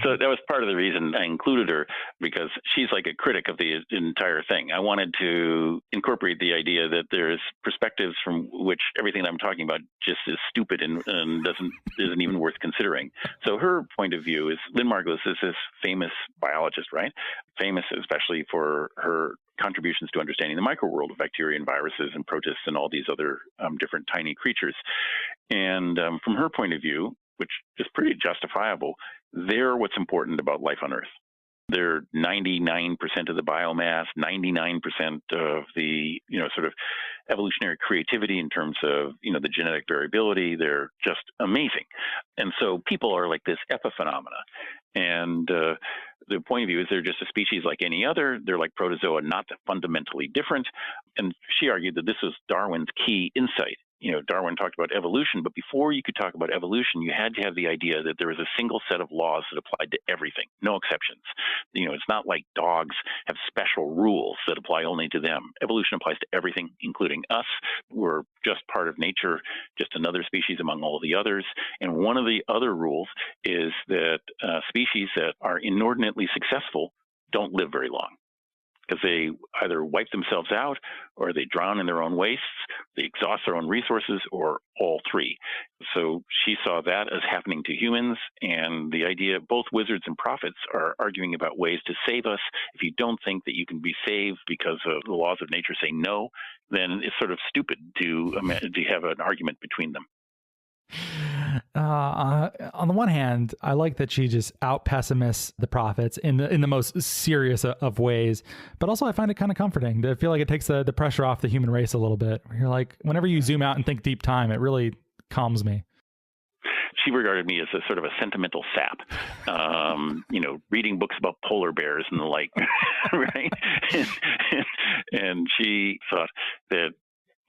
So that was part of the reason I included her, because she's like a critic of the entire thing. I wanted to incorporate the idea that there's perspectives from which everything I'm talking about just is stupid and isn't even worth considering. So her point of view is Lynn Margulis is this famous biologist, right? Famous especially for her contributions to understanding the microworld of bacteria and viruses and protists and all these other different tiny creatures. And from her point of view, which is pretty justifiable, they're what's important about life on Earth. They're 99% of the biomass, 99% of the, sort of evolutionary creativity in terms of, the genetic variability. They're just amazing. And so people are like this epiphenomena. And the point of view is they're just a species like any other. They're like protozoa, not fundamentally different. And she argued that this was Darwin's key insight. Darwin talked about evolution, but before you could talk about evolution, you had to have the idea that there was a single set of laws that applied to everything, no exceptions. It's not like dogs have special rules that apply only to them. Evolution applies to everything, including us. We're just part of nature, just another species among all the others. And one of the other rules is that species that are inordinately successful don't live very long, because they either wipe themselves out, or they drown in their own wastes, they exhaust their own resources, or all three. So she saw that as happening to humans, and the idea, both wizards and prophets are arguing about ways to save us. If you don't think that you can be saved because of the laws of nature say no, then it's sort of stupid to have an argument between them. On the one hand, I like that she just out pessimists the prophets in the most serious of ways, but also I find it kind of comforting to feel like it takes the pressure off the human race a little bit. You're like, whenever you zoom out and think deep time, it really calms me. She regarded me as a sort of a sentimental sap, reading books about polar bears and the like, right? And she thought that,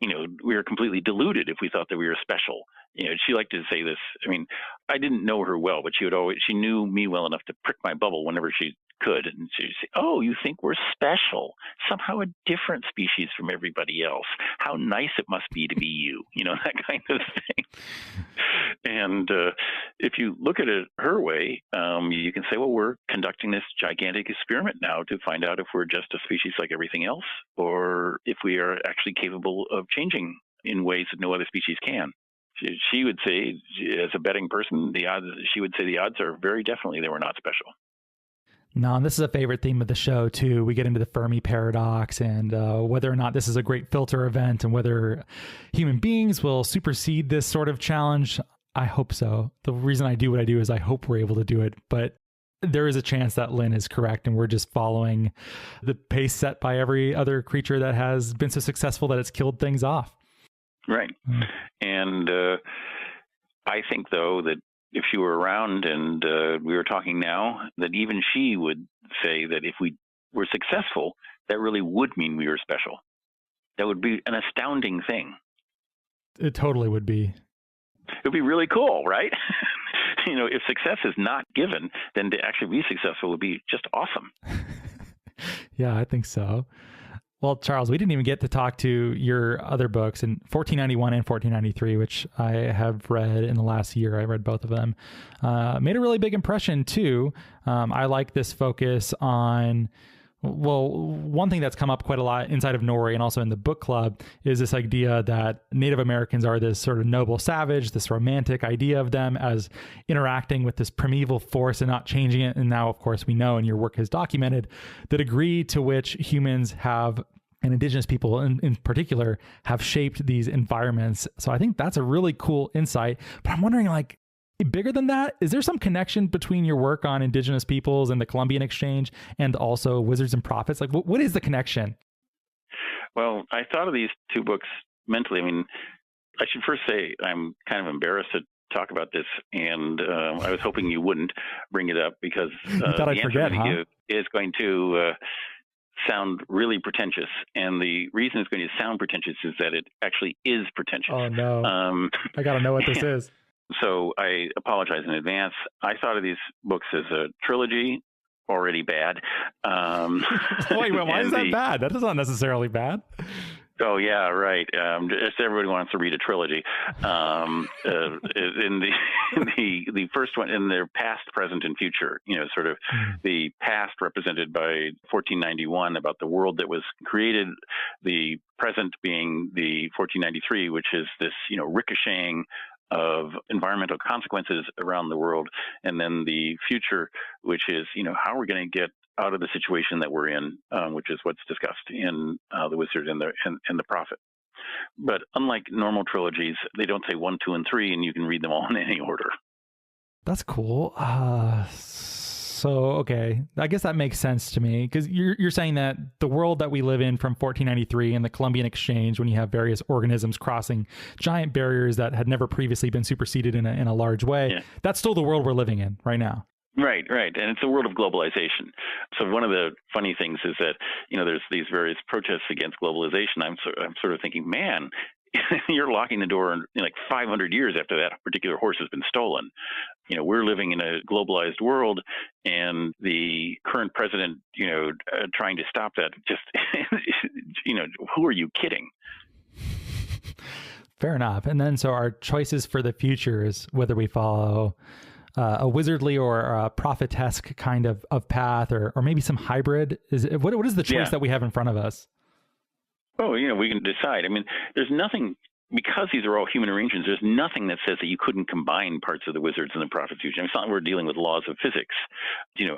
we were completely deluded if we thought that we were special. She liked to say this. I mean, I didn't know her well, but she knew me well enough to prick my bubble whenever she could. And she'd say, "Oh, you think we're special, somehow a different species from everybody else. How nice it must be to be you," that kind of thing. And if you look at it her way, you can say, well, we're conducting this gigantic experiment now to find out if we're just a species like everything else, or if we are actually capable of changing in ways that no other species can. She would say, as a betting person, the odds are very definitely that we're not special. No, and this is a favorite theme of the show, too. We get into the Fermi paradox and whether or not this is a great filter event and whether human beings will supersede this sort of challenge. I hope so. The reason I do what I do is I hope we're able to do it. But there is a chance that Lynn is correct and we're just following the pace set by every other creature that has been so successful that it's killed things off. Right. And I think, though, that if she were around and we were talking now, that even she would say that if we were successful, that really would mean we were special. That would be an astounding thing. It totally would be. It would be really cool, right? If success is not given, then to actually be successful would be just awesome. Yeah, I think so. Well, Charles, we didn't even get to talk to your other books in 1491 and 1493, which I have read in the last year. I read both of them. Made a really big impression, too. I like this focus on, one thing that's come up quite a lot inside of Norway and also in the book club is this idea that Native Americans are this sort of noble savage, this romantic idea of them as interacting with this primeval force and not changing it. And now, of course, we know, and your work has documented, the degree to which humans have, and indigenous people in particular, have shaped these environments. So I think that's a really cool insight. But I'm wondering, bigger than that, is there some connection between your work on indigenous peoples and the Columbian Exchange and also Wizards and Prophets? What is the connection? Well, I thought of these two books mentally. I mean, I should first say I'm kind of embarrassed to talk about this, and I was hoping you wouldn't bring it up because you thought I'd forget, huh? Is going to sound really pretentious, and the reason it's going to sound pretentious is that it actually is pretentious. Oh no! I got to know what this is. So I apologize in advance. I thought of these books as a trilogy, already bad. Wait, why is that bad? That is not necessarily bad. Oh yeah, right. Just everybody wants to read a trilogy. In the first one, in their past, present, and future, sort of the past represented by 1491 about the world that was created, the present being the 1493, which is this, ricocheting of environmental consequences around the world, and then the future, which is, how are we going to get out of the situation that we're in, which is what's discussed in The Wizard and the Prophet. But unlike normal trilogies, they don't say 1, 2, and 3, and you can read them all in any order. That's cool. Okay, I guess that makes sense to me, because you're saying that the world that we live in from 1493 and the Columbian Exchange, when you have various organisms crossing giant barriers that had never previously been superseded in a large way, Yeah. that's still the world we're living in right now. Right. And it's a world of globalization. So one of the funny things is that, there's these various protests against globalization. I'm sort of thinking, man, you're locking the door in like 500 years after that particular horse has been stolen. We're living in a globalized world, and the current president, trying to stop that, just, who are you kidding? Fair enough. And then, so our choices for the future is whether we follow a wizardly or a prophetesque kind of path, or maybe some hybrid. What is the choice that we have in front of us? Oh, we can decide. I mean, there's nothing, because these are all human arrangements, there's nothing that says that you couldn't combine parts of the wizards and the prophets. It's not like we're dealing with laws of physics.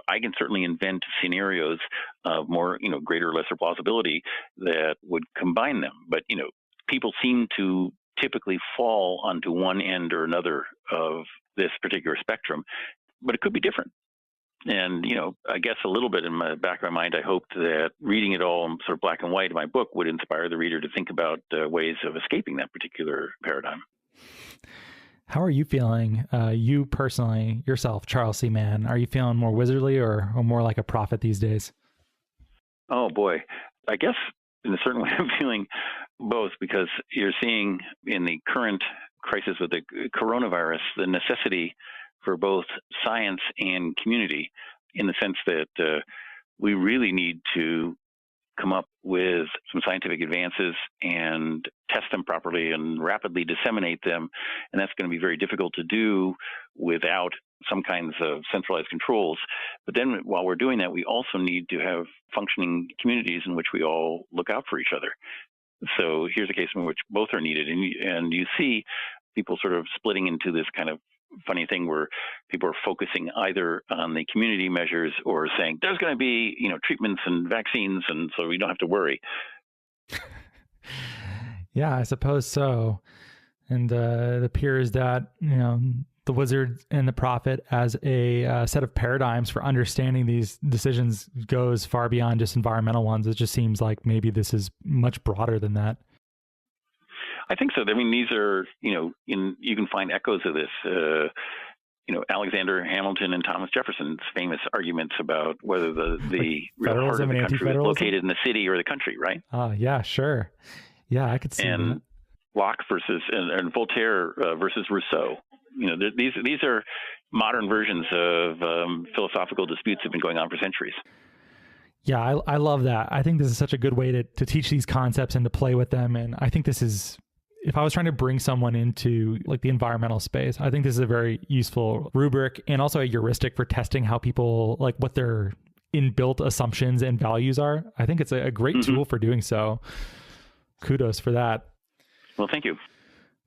I can certainly invent scenarios of more, greater or lesser plausibility that would combine them. But, people seem to typically fall onto one end or another of this particular spectrum, but it could be different. And, I guess a little bit in the back of my mind, I hoped that reading it all in sort of black and white in my book would inspire the reader to think about ways of escaping that particular paradigm. How are you feeling, you personally, yourself, Charles C. Mann? Are you feeling more wizardly or more like a prophet these days? Oh, boy. I guess in a certain way I'm feeling both, because you're seeing in the current crisis with the coronavirus the necessity for both science and community, in the sense that we really need to come up with some scientific advances and test them properly and rapidly disseminate them. And that's going to be very difficult to do without some kinds of centralized controls. But then while we're doing that, we also need to have functioning communities in which we all look out for each other. So here's a case in which both are needed. And you see people sort of splitting into this kind of funny thing where people are focusing either on the community measures or saying there's going to be, treatments and vaccines, and so we don't have to worry. Yeah, I suppose so. And it appears that, the wizard and the prophet as a set of paradigms for understanding these decisions goes far beyond just environmental ones. It just seems like maybe this is much broader than that. I think so. I mean, these are, you can find echoes of this. Alexander Hamilton and Thomas Jefferson's famous arguments about whether the real heart of the country was located in the city or the country, right? Yeah, sure. Yeah, I could see and that. Locke versus and Voltaire versus Rousseau. These are modern versions of philosophical disputes that have been going on for centuries. Yeah, I love that. I think this is such a good way to teach these concepts and to play with them. And I think this is, if I was trying to bring someone into like the environmental space, I think this is a very useful rubric and also a heuristic for testing how people, like what their inbuilt assumptions and values are. I think it's a great tool for doing so. Kudos for that. Well, thank you.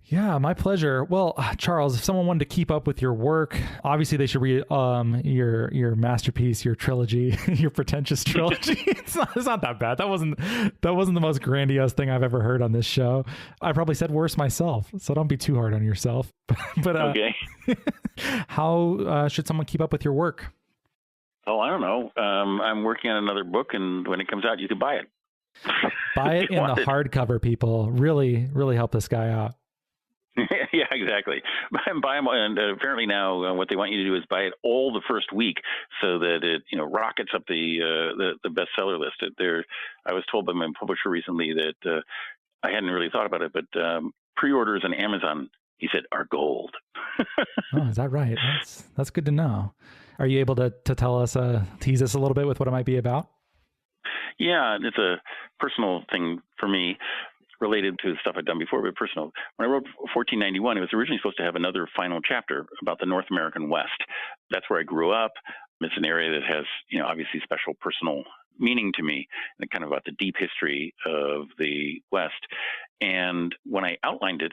Yeah, my pleasure. Well, Charles, if someone wanted to keep up with your work, obviously they should read your masterpiece, your trilogy, your pretentious trilogy. It's not that bad. That wasn't the most grandiose thing I've ever heard on this show. I probably said worse myself, so don't be too hard on yourself. But okay. How should someone keep up with your work? Oh, I don't know. I'm working on another book, and when it comes out, you can buy it. Buy it in the hardcover, people. Really, really help this guy out. Yeah, exactly. Buy them, and apparently now what they want you to do is buy it all the first week, so that it rockets up the bestseller list. I was told by my publisher recently that I hadn't really thought about it, but pre-orders on Amazon, he said, are gold. Oh, is that right? That's good to know. Are you able to tell us, tease us a little bit with what it might be about? Yeah, it's a personal thing for me, related to stuff I'd done before, but personal. When I wrote 1491, it was originally supposed to have another final chapter about the North American West. That's where I grew up. It's an area that has, obviously special personal meaning to me, and kind of about the deep history of the West. And when I outlined it,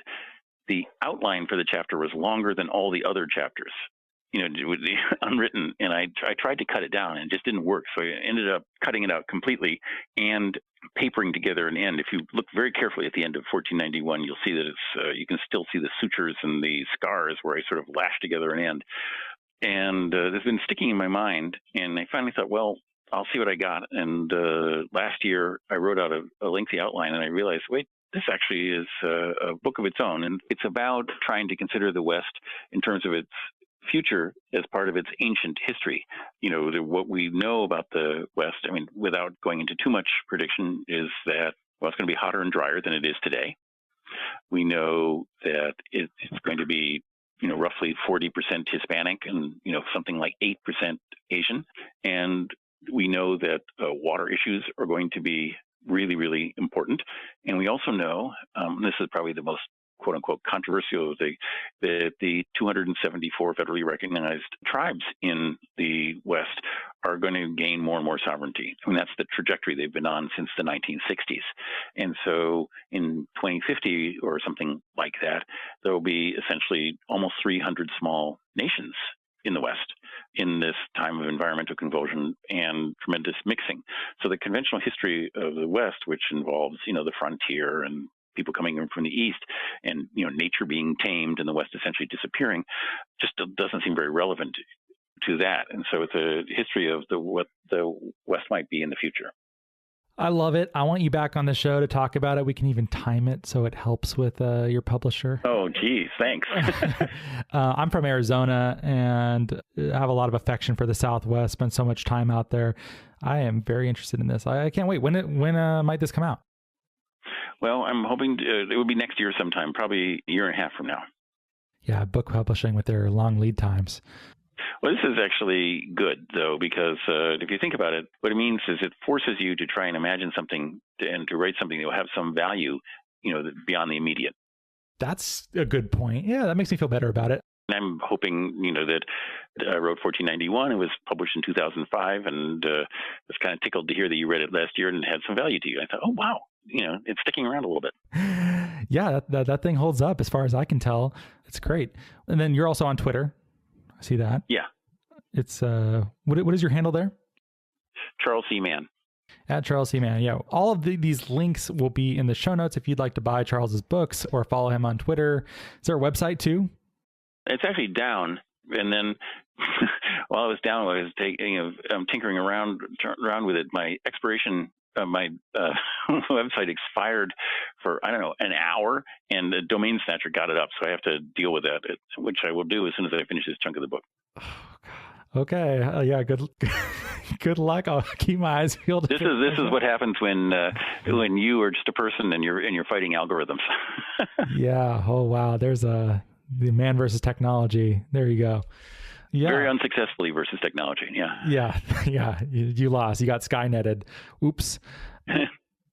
the outline for the chapter was longer than all the other chapters. unwritten, and I tried to cut it down, and it just didn't work. So I ended up cutting it out completely and papering together an end. If you look very carefully at the end of 1491, you'll see that it's you can still see the sutures and the scars where I sort of lashed together an end. And this has been sticking in my mind, and I finally thought, well, I'll see what I got. And last year, I wrote out a lengthy outline, and I realized, wait, this actually is a book of its own, and it's about trying to consider the West in terms of its future as part of its ancient history. What we know about the West, I mean, without going into too much prediction, is that, well, it's going to be hotter and drier than it is today. We know that it's going to be, roughly 40% Hispanic and, something like 8% Asian. And we know that water issues are going to be really, really important. And we also know, this is probably the most quote unquote controversial thing, that the 274 federally recognized tribes in the West are going to gain more and more sovereignty. I mean, that's the trajectory they've been on since the 1960s. And so in 2050 or something like that, there will be essentially almost 300 small nations in the West in this time of environmental convulsion and tremendous mixing. So the conventional history of the West, which involves, the frontier and people coming in from the East and, nature being tamed and the West essentially disappearing, just doesn't seem very relevant to that. And so it's a history of what the West might be in the future. I love it. I want you back on the show to talk about it. We can even time it so it helps with your publisher. Oh, geez, thanks. I'm from Arizona and I have a lot of affection for the Southwest, spent so much time out there. I am very interested in this. I can't wait. When might this come out? Well, I'm hoping it will be next year sometime, probably a year and a half from now. Yeah, book publishing with their long lead times. Well, this is actually good, though, because if you think about it, what it means is it forces you to try and imagine something and to write something that will have some value, beyond the immediate. That's a good point. Yeah, that makes me feel better about it. And I'm hoping, that I wrote 1491. It was published in 2005, and was kind of tickled to hear that you read it last year and it had some value to you. I thought, oh, wow, it's sticking around a little bit. Yeah, that thing holds up as far as I can tell. It's great. And then you're also on Twitter. I see that. Yeah. It's, what is your handle there? Charles C. Mann. At Charles C. Mann. Yeah. All of these links will be in the show notes if you'd like to buy Charles's books or follow him on Twitter. Is there a website too? It's actually down. And then while I was down, I was tinkering around with it. My expiration, my website expired for, an hour, and the domain snatcher got it up. So I have to deal with that, which I will do as soon as I finish this chunk of the book. Oh, God. Okay. Yeah. Good luck. I'll keep my eyes peeled. This is what happens when you are just a person and you're fighting algorithms. Yeah. Oh, wow. There's the man versus technology. There you go. Yeah. Very unsuccessfully versus technology. Yeah. Yeah. Yeah. You lost. You got Skynetted. Oops.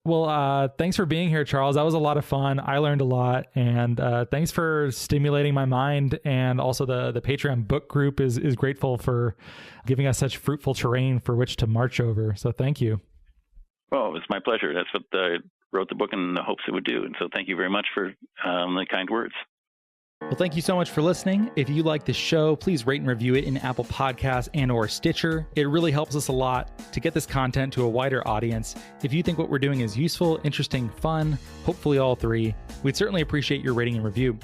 Well, thanks for being here, Charles. That was a lot of fun. I learned a lot, and thanks for stimulating my mind. And also the Patreon book group is grateful for giving us such fruitful terrain for which to march over. So thank you. Well, it's my pleasure. That's what I wrote the book in the hopes it would do. And so thank you very much for the kind words. Well, thank you so much for listening. If you like this show, please rate and review it in Apple Podcasts and or Stitcher. It really helps us a lot to get this content to a wider audience. If you think what we're doing is useful, interesting, fun, hopefully all three, we'd certainly appreciate your rating and review.